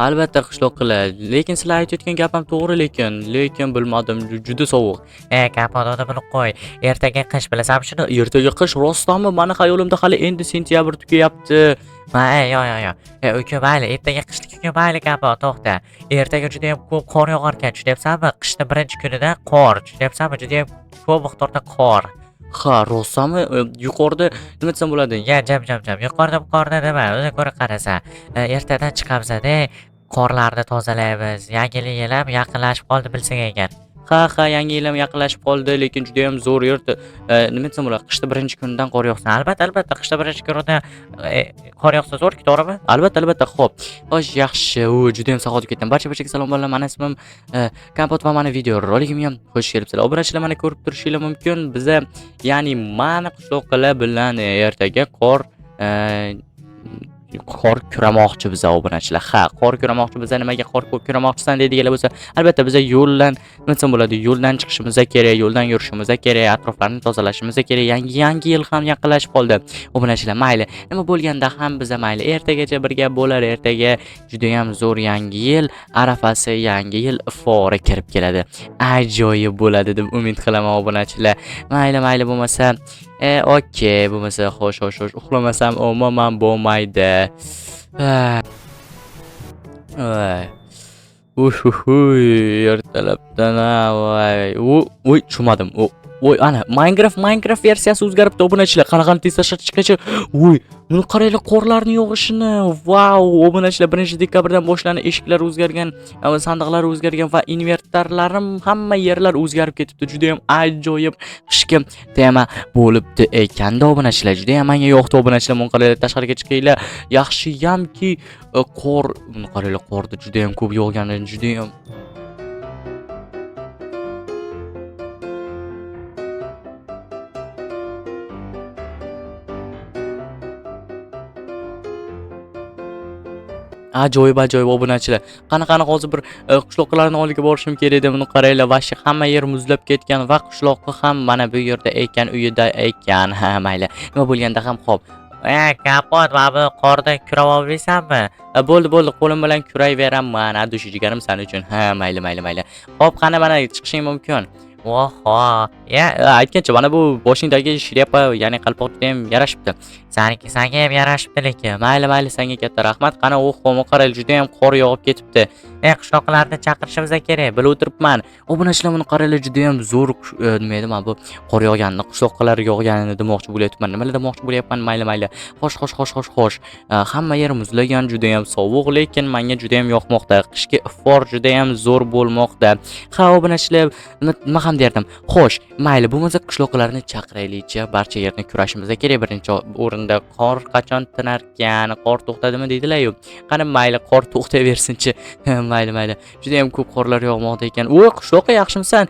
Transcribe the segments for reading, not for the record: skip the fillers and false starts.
Albatta qishloqilar, lekin sizlar aytayotgan gapim to'g'ri lekin bilmadim, juda sovuq. Kapotoni bilib qo'y. Ertaga qish bilasanmi shuni? Ertaga qish rostdanmi? Mani xayolimda hali endi sentyabr tugayapti. Uka mayli, ertaga qishlik kun mayli kapo, to'xta. Ertaga juda ham ko'p qor yog'ar ekan, tushunyapsanmi? Qishning birinchi kunida qor, tushunyapsanmi? Juda ham ko'p miqdorda qor. Ha, rostdanmi? Yuqorida nima desam bo'ladi? Jam. Yuqorida nima? O'zing ko'ra qarasa. Ertadan chiqamiz-da, qorlarni tozalaymiz. Yangi yil ham yaqinlashib qoldi bilsang ekan. Ha, yangi yil ham yaqinlashib qoldi, lekin juda ham zo'r yerda. Nima desam bo'ladi? Qishda birinchi kundan qor yog'sa. Albatta, qishda birinchi kunida qor yog'sa zo'r-ku, to'g'rimi? Albatta. Xo'p. Xo'sh, yaxshi. Juda ham saqot ketdim. Barchaga salom bolalar. Meni ismim Kompot va meni video roligimga ham xush kelibsizlar. Obunachilar meni ko'rib turishingiz mumkin. Biza, ya'ni meni qishloqlar bilan ertaga qor kuramoqchi biza obunachilar. Ha, qor kuramoqchi biza. Nimaga qor kuramoqchisan deydiganlar bo'lsa, albatta biza yo'ldan, nima desam bo'ladi, yo'ldan chiqishimiz kerak, yo'ldan yurishimiz kerak, atroflarni tozalashimiz kerak. Yangi yil ham yaqinlashib qoldi. Obunachilar, mayli. Nima bo'lganda ham biza mayli ertagacha birga bo'lar. Ertaga juda ham zo'r yangi yil arafasi, yangi yil ifori kirib keladi. Ajoyib bo'ladi deb umid qilaman obunachilar. Mayli bo'lmasa okey, bo'lmasa xo'sh, uxlamasam umuman bo'lmaydi. Ertalabdan voy, tushmadim. Voy, ana Minecraft versiyasi o'zgaribdi obunachilar. Qanaqani tez chiqqacha, voy, buni qaranglar, qorlarning yog'ishini. Vau, obunachilar 1-dekabrdan boshlanib eshiklar o'zgargan, sandiqlar o'zgargan va invertorlarim hamma yerlar o'zgarib ketibdi. Juda ham ajoyib qishki tema bo'libdi ekanda obunachilar. Juda ham menga yoqdi obunachilar. Buni qaranglar, tashqariga chiqinglar. Yaxshiyamki qor, buni qaranglar, qorda juda ham ko'p yog'gani, juda ham ajoyib obunachilar. Qanaqa hozir bir qishloqlarning oldiga borishim kerak edi. Buni qaranglar, vashti hamma yer muzlab ketgan va qishloqqa ham mana bu yerda ekan, uyida ekan. Ha, mayli. Nima bo'lganda ham xo'p. Kapot, mana bu qorda kurab olmaysanmi? Bo'ldi, qo'lim bilan kurayveraman. Adushi jigarim sen uchun. Ha, mayli. Xo'p, qani mana chiqishing mumkin. Oho, aytgancha mana bu boshingdagi shlyapa, ya'ni qalpoq juda ham yarashibdi. Senga ham yarashibdi lekin. Mayli, senga katta rahmat. Qani o'xo'mi qarang, juda ham qor yog'ib ketibdi. Qishloqlarni chaqirishimiz kerak, bilib o'tiribman. Obunachilar, buni qaranglar, juda ham zo'r nima edi, mana bu qor yog'ganini, qishloqlar yog'ganini demoqchi bo'layapman. Nimalar demoqchi bo'layapman? Mayli. Xo'sh. Hamma yer muzlagan, juda ham sovuq, lekin menga juda ham yoqmoqda. Qishki ifor juda ham zo'r bo'lmoqda. Ha, obunachilar, nima ham derdim. Xo'sh, mayli, bo'lmasa qishloqlarni chaqiraylikchi. Barcha yerni kurashimiz kerak. Birinchi o'rinda qor qachon tinarkan, qor to'xtadimi deydilar-yu. Qani mayli, qor to'xtayversin-chi. Mayli. Juda ham ko'p qorlar yog'moqda ekan. Qishloqqa yaxshimisan?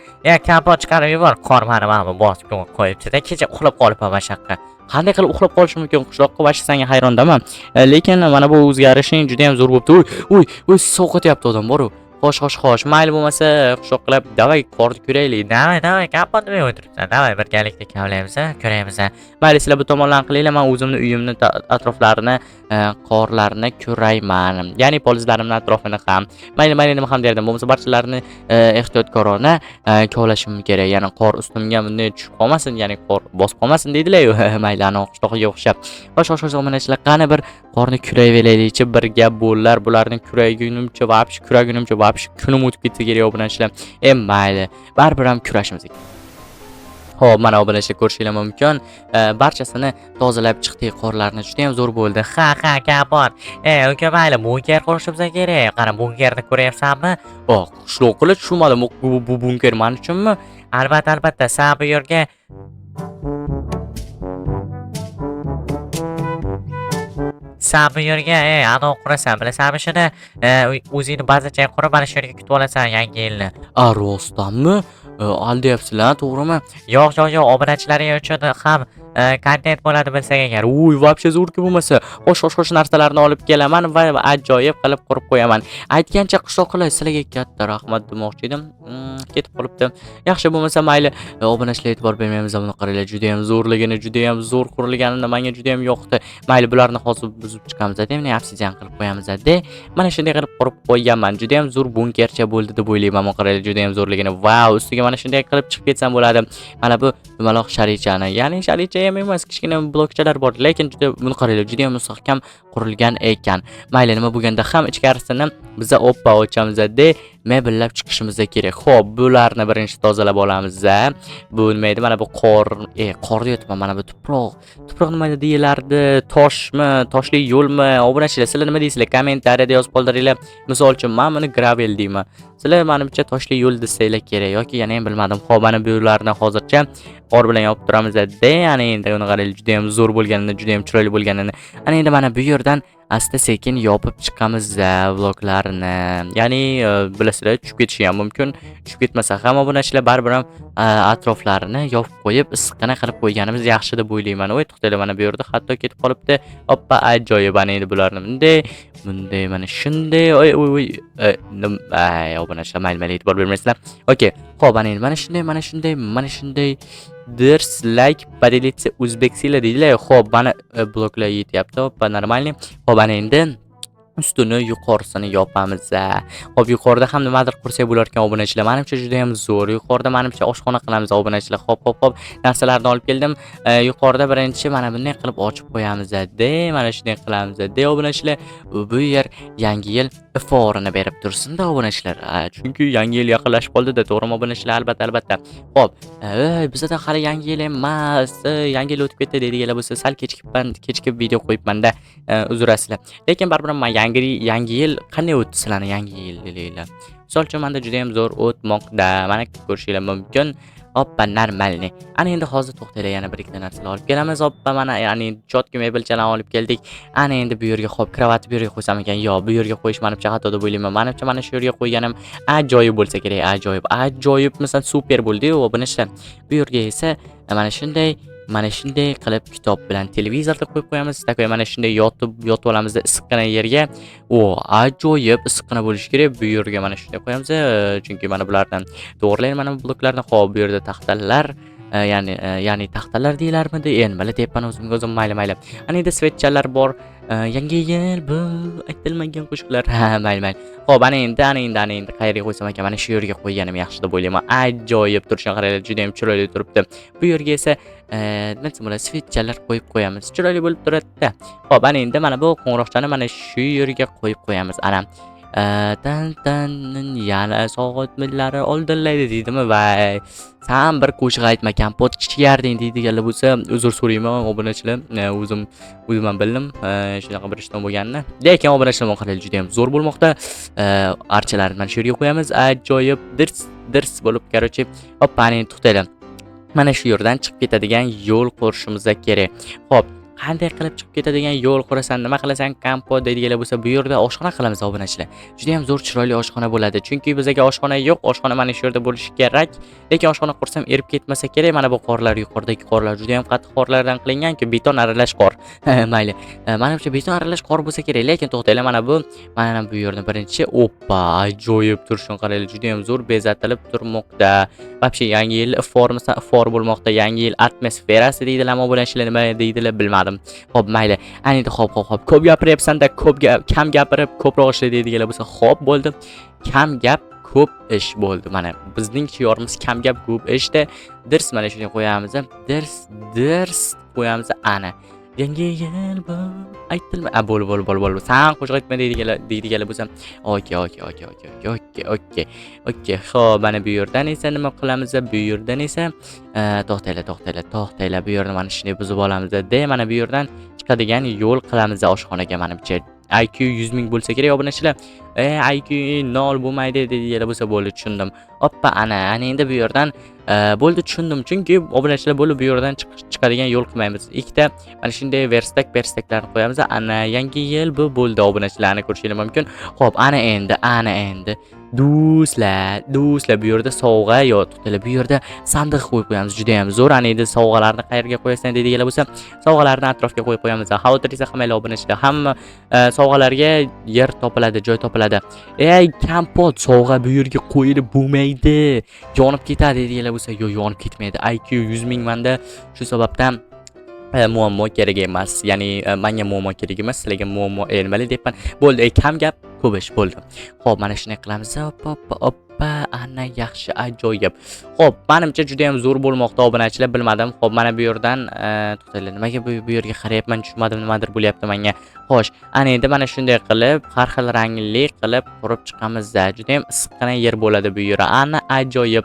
Kapot chiqarib yubor. Qor mana bosib qo'yibdi-da. Kecha uxlab qolibman mashaqqa. Qanday qilib uxlab qolishim mumkin? Qishloqqa boshi senga hayrondaman. Lekin mana bu o'zgarishing juda ham zo'r bo'libdi. Voy, sovqotyapti odam bor-ku. Xo'sh. Mayli bo'lmasa qishloqlar, davay qorni ko'raylik. Davay, kapot deb o'tiribsan. Davay birgalikda kavlaymiz, ko'raymiz. Mayli, sizlar bu tomonlarni qilinglar. Men o'zimni uyimni atroflarini, qorlarni ko'rayman. Ya'ni polizlarimning atrofini ham. Mayli, nima ham derdim. Bo'lmasa barchalarni ehtiyotkorona kavlashim kerak. Ya'ni qor ustimga bunday tushib qolmasin, ya'ni qor bosib qolmasin deydilar-yu. Mayli, ana qishloqqa o'xshab. Xo'sh, obunachilar, qani bir qorni kurayveraylikchi, bir gap bo'lar. Bularni kuragunimcha, kunim o'tib ketsa kerak obunachilar. Mayli, baribir ham kurashimiz kerak. Xo'p, mana obunachilar, ko'rishingiz mumkin. Barchasini tozalab chiqdik, qorlarni juda ham zo'r bo'ldi. Ha, kapot. Uka mayli, bunker qurishimiz kerak. Qani bunkerni ko'ryapsanmi? Qishloqlar tushunmadim. Bu bunker men uchunmi? Albatta, sen bu yerga ana qurasan, bilasanmi shuni? O'zingni bazacha qurib, mana shu yerga kutib olasan yangi yilni. Rostdanmi? Aldayapsizlar, to'g'rimi? Yo'q, obunachilaring uchun ham kontent bo'ladi bilsak agar. Вообще zo'r-ku bo'lmasa, xo'sh narsalarni olib kelaman va ajoyib qilib qurib qo'yaman. Aytgancha qishloqlar sizlarga katta rahmat demoqchi edim. Ketib qolibdi. Yaxshi bo'lmasa mayli, obunachilar e'tibor bermaymiz, buni qaranglar, juda ham zo'rligini, juda ham zo'r qurilganini menga juda ham yoqdi. Mayli, bularni hozir buzib chiqamiz-da, mana obsidian qilib qo'yamiz-da. Mana shunday qilib qurib qo'yganman. Juda ham zo'r bunkercha bo'ldi deb o'ylayman. Mana qaranglar, juda ham zo'rligini. Vau, ustiga mana shunday qilib chiqib ketsam bo'ladi. Mana bu dumaloq sharichani, ya'ni sharicha ham emas, kichkina blokchalar bor, lekin juda buni qaranglar, juda ham mustahkam qurilgan ekan. Mayli, nima bo'lganda ham ichkarisini biz oppa ochamiz-da, mebellab chiqishimiz kerak. Xo'p, bularni birinchi tozalab olamiz-da. Bu nima edi? Mana bu qor deyapman, mana bu tuproq. Tuproq nima deyilardi? Toshmi, toshli yo'lmi? Obunachilar, sizlar nima deysizlar? Kommentariyada yozib qoldiringlar. Misol uchun, men buni gravel deyman. Sizlar menimcha toshli yo'l desanglar kerak yoki yana ham bilmadim. Xo'p, mana bu yo'llarni hozircha qor bilan yopib turamiz-da. Ana endi uni qaranglar, juda ham zo'r bo'lganini, juda ham chiroyli bo'lganini. Ana endi mana bu yerdan asta-sekin yopib chiqamiz-da bloklarni. Ya'ni bilasizlar, tushib ketishi ham mumkin. Tushib ketmasa ham obunachilar baribir ham atroflarini yopib qo'yib, issiqqina qilib qo'yganimiz yaxshi deb o'ylayman. Voy, to'xtanglar, mana bu yerda hatto ketib qolibdi. Hoppa, ajoyib. Ana endi bularni bunday mana shunday. Obunachilar, mayli, e'tibor bermaysizlar. Okay. Xo'p, ana endi mana shunday like поделиться o'zbekcha deydilar. Xo'p, mana bloklar yetyapti. Hoppa, normalniy. Xo'p, ana endi ustini yuqorisini yopamiz. Xo'p, yuqorida ham nimadir qursak bo'lar ekan obunachilar. Menimcha juda ham zo'r. Yuqorida menimcha oshxona qilamiz obunachilar. Xo'p. Narsalarni olib keldim. Yuqorida birinchi mana bunday qilib ochib qo'yamiz. Mana shunday qilamiz. Obunachilar, bu yer yangi yil iforini berib tursin-da obunachilar. Chunki yangi yil yaqinlashib qoldi-da, to'g'rimi obunachilar? Albatta. Xo'p, bizda hali yangi yil emas. Yangi yil o'tib ketdi deydiganlar bo'lsa, sal kechikib video qo'yibman-da. Uzrasizlar. Lekin baribir men yangi yil qanday o'tdi sizlarni yangi yil deylar. Misol uchun menda juda ham zo'r o'tmoqda. Mana ko'rishingiz mumkin. Hoppa, normalni. Ana endi hozir to'xtanglar, yana bir ikkita narsalar olib kelamiz. Hoppa, mana ya'ni chotki mebelchalarni olib keldik. Ana endi bu yerga xo'p, kravatni bu yerga qo'ysam ekan. Yo, bu yerga qo'yish menimcha xato deb o'ylayman. Menimcha mana shu yerga qo'yganim ajoyib bo'lsa kerak. Ajoyib, masalan, super bo'ldi-yu. Bunisi bu yerga esa mana shunday qilib kitob bilan televizorni qo'yib qo'yamiz. Takoy mana shunday yotib olamiz issiqqina yerga. Ajoyib issiqqina bo'lishi kerak. Bu yerga mana shunday qo'yamiz. Chunki mana bulardan to'g'rilayman mana bu bloklarni. Xo'p, bu yerda taxtalar, ya'ni taxtalar deyilarmidi? Endi tepani o'zim mayli. Ana endi svetchalar bor. Yangi yil bu aytilmagan qo'shiqlar. Mayli. Xo'p, ana endi qayerga qo'ysam ekan? Mana shu yerga qo'yganim yaxshi deb o'ylayman. Ajoyib turishini qaranglar, juda ham chiroyli turibdi. Bu yerga esa nima desam bo'ladi, svetchalar qo'yib qo'yamiz. Chiroyli bo'lib turadi-da. Xo'p, ana endi mana bu qo'ng'iroqchani mana shu yerga qo'yib qo'yamiz. Ana tan yana soat millari oldinlaydi deydimi? Vay, sen bir qo'shiq aytma, kompot ichgarding deydiganlar bo'lsa, uzr so'rayman obunachilar. O'zim ham bildim shunaqa bir ishdan bo'lganini. Lekin obunachilar qaranglar, juda ham zo'r bo'lmoqda. Archalarni mana shu yerga qo'yamiz. Ajoyib dirs bo'lib, qarochi. Hop, ana endi to'xtaylar. Mana shu yerdan chiqib ketadigan yo'l qurishimiz kerak. Xo'p, qanday qilib chiqib ketadigan yo'l qurasan, nima qilasan, kompot deydiganlar bo'lsa, bu yerda oshxona qilamiz obunachilar. Juda ham zo'r chiroyli oshxona bo'ladi. Chunki bizga oshxona yo'q, oshxona mana shu yerda bo'lishi kerak. Lekin oshxona qursam erib ketmasa kerak. Mana bu qorlar, yuqoridagi qorlar juda ham qattiq qorlardan qilingan-ku, beton aralash qor. Mayli. Menimcha beton aralash qor bo'lsa kerak, lekin to'xtanglar, mana bu yerni birinchi ajoyib turishini qaranglar, juda ham zo'r bezatilib turmoqda. Вообще yangi yil for bo'lmoqda, yangi yil atmosferasi deydilarmi obunachilar, nima deydilar bilmadim. Xo'p, mayli. Ana endi xo'p. Ko'p gapiryapsan-da, kam gapirib, ko'proq ishla deydiganlar bo'lsa, xo'p bo'ldi. Kam gap, ko'p ish bo'ldi. Mana bizning shiorimiz kam gap, ko'p ishda. Dirs mana shunday qo'yamiz. Dirs qo'yamiz. Ana yangi yil bu aytilma. Bo'l. Sen qo'shiq aytma deydiganlar bo'lsa, okey. Xo'p, mana bu yerdan esa nima qilamiz? Bu yerdan esa to'xtaylar. Bu yerni mana shunday buzib olamiz. Mana bu yerdan chiqadigan yo'l qilamiz oshxonaga menimcha. IQ 100 ming bo'lsa kerak obunachilar. IQ 0 bo'lmaydi deydigan bo'lsa bo'ldi tushundim. Oppa ana endi bu yerdan bo'ldi tushundim. Chunki obunachilar bo'lib bu yerdan chiqadigan yo'l qilmaymiz. Ikkita mana shunday verstaklarni qo'yamiz. Ana yangi yil bu bo'ldi obunachilarni ko'rishingiz mumkin. Xo'p, ana endi do'stlar bu yerda sovg'a yo'q. To'xtanglar, bu yerda sandiq qo'yib qo'yamiz. Juda ham zo'r. Ana endi sovg'alarni qayerga qo'yasan deydigan bo'lsa, sovg'alarni atrofga qo'yib qo'yamiz. Xavotir esa qilmaylar obunachilar. Hamma sovg'alarga yer topiladi, joy topiladi. Ey, kompot sovg'a bu yerga qo'yilib bo'lmaydi. Yonib ketadi deydiganlar bo'lsa, yo'q, yonib ketmaydi. IQ 100 ming manda. Shu sababdan muammo kerak emas. Ya'ni menga muammo kerak emas, sizlarga muammo emas deyapman. Bo'ldi, kam gap, ko'p ish bo'ldi. Xo'p, mana shunday qilamiz. Oppa, ana yaxshi, ajoyib. Xo'p, menimcha juda ham zo'r bo'lmoqda obunachilar, bilmadim. Xo'p, mana bu yerdan to'xtanglar, nimaga bu yerga qarayapman, tushunmadim, nimadir bo'lyapti menga. Xo'sh, ana endi mana shunday qilib, har xil rangli qilib qurib chiqamiz. Juda ham issiqqina yer bo'ladi bu yer. Ana ajoyib.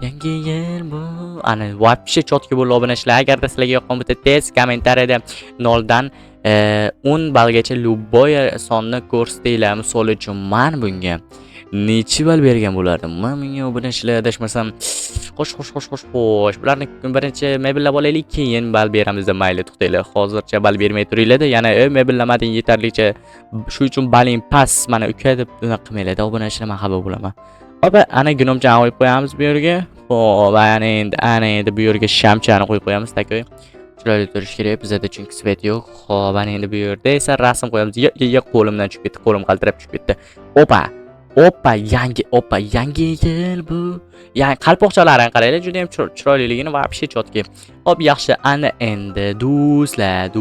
Yangi yil bu. Ana вообще chotki bo'ldi obunachilar. Agarda sizlarga yoqqan bo'lsa, tez kommentariyada 0 dan 10 ballgacha любой sonni ko'rsatinglar. Misol uchun men bunga necha ball bergan bo'lardim? Men bunga obunachilar adashmasam, xo'sh. Bularni birinchi mebellab olaylik, keyin ball beramiz mayli. To'xtanglar, hozircha ball bermay turinglar-da. Yana mebellamading yetarlicha. Shu uchun balling past. Mana uka deb nima qilmaylar-da obunachilar, men xabar bo'laman. Opa, ana gunomchani qo'yib qo'yamiz bu yerga. Xo'p, ana endi bu yerga shamchani qo'yib qo'yamiz, takoy. Chiroyli turish kerak bizda, chunki svet yo'q. Xo'p, ana endi bu yerda esa rasm qo'yamiz. Qo'limdan tushib ketdi, qo'lim qaltirab tushib ketdi. Yangi yil bu. Ya'ni qalpoqchalarini qaranglar, juda ham chiroyliligini вообще chotki. Xo'p, yaxshi, ana endi do'stlar,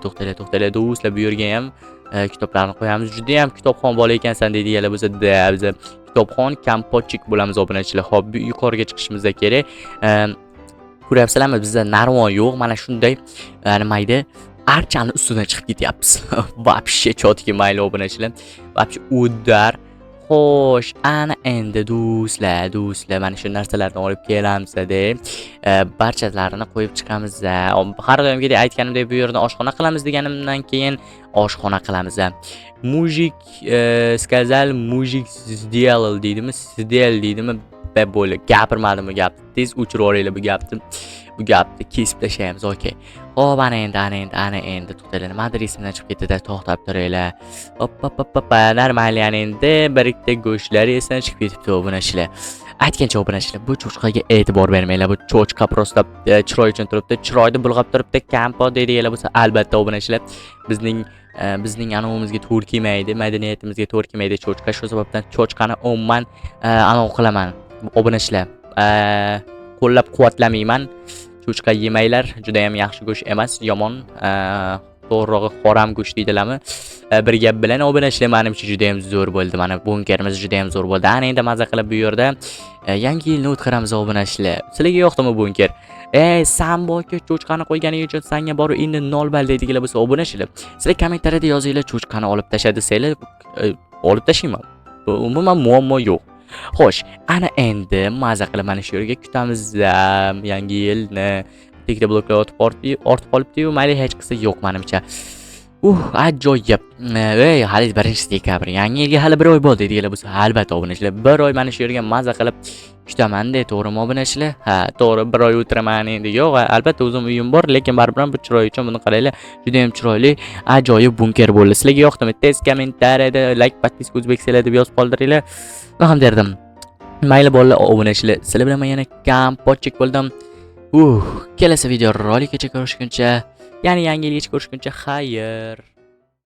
to'xtanglar, do'stlar, bu yerga ham kitoblarni qo'yamiz. Juda ham kitobxon bola ekansan deydiganlar bo'lsa, biz kitobxon kompotchik bo'lamiz obunachilar. Xo'p, bu yuqoriga chiqishimiz kerak. Ko'ryapsizlarmi, bizda narvon yo'q. Mana shunday nimaydi, archani ustidan chiqib ketyapmiz. Вообще chotki, mayli obunachilar. Вообще udar. Xo'sh, ana endi do'stlar, mana shu narsalarni olib kelamiz-da. Barchalarini qo'yib chiqamiz. Har doimgidek aytganimdek, bu yerni oshxona qilamiz deganimdan keyin oshxona qilamiz. Mujik сказал, mujik сделал deydimi? Bo'ldi. Gapirmadim bu gapni. Tez o'chirib olinglar bu gapni. Bu gapni kesib tashlaymiz, okey. Xo'p, ana endi to'xtanglar. Nimadir esimdan chiqib ketdi-da, to'xtab turinglar. Hoppa, normal, yana endi bir ikkita go'shtlari esdan chiqib ketibdi obunachilar. Aytgancha obunachilar, bu cho'chqaga e'tibor bermanglar. Bu cho'chqa prosta chiroy uchun turibdi, chiroyni bulg'ab turibdi. Kampo deydiganlar bo'lsa, albatta obunachilar, bizning anovimizga to'g'ri kelmaydi, madaniyatimizga to'g'ri kelmaydi cho'chqa. Shu sababdan cho'chqani umuman anov qilaman. Obunachilar, qo'llab-quvvatlamayman. Cho'chqa yemanglar, juda ham yaxshi go'sht emas, yomon. To'g'rirog'i xoram go'sht deydilarmi? Bir gap bilan obunachilar, menimcha juda ham zo'r bo'ldi. Mana bunkerimiz juda ham zo'r bo'ldi. Ana endi maza qilib bu yerda yangi yilni o'tkazamiz obunachilar. Sizlarga yoqdimi bunker? San boka cho'chqani qo'yganing uchun senga boru endi 0 ball deydiganlar bo'lsa obunachilar, sizlar kommentariyada yozinglar, cho'chqani olib tashladi desanglar, olib tashlayman. Umuman muammo yo'q. Xo'sh, ana endi maza qilib mana shu yerga kutamiz yangi yilni. Ikkita bloklar ortib qolibdi-yu, mayli, hech qilsa yo'q menimcha. Ajoyib. Hali 1-dekabr. Yangi yilga hali 1 oy bo'ldi deydiganlar bo'lsa, albatta obunachilar, 1 oy mana shu yerga maza qilib kutaman-da, to'g'rimi obunachilar? Ha, to'g'ri, 1 oy o'tiraman endi. Yo'q, albatta o'zim uyim bor, lekin baribir bu chiroy uchun buni qaranglar. Juda ham chiroyli, ajoyib bunker bo'ldi. Sizlarga yoqdimi? Tez kommentariyada like, podpiska o'zbekistonlar deb yozib qoldiringlar. Men ham derdim. Mayli bolalar, obunachilar, sizlar bilan men yana kompotchik bo'ldim. Kelasi video rolikgacha ko'rishguncha, ya'ni yangi yilgacha ko'rishguncha, xayr.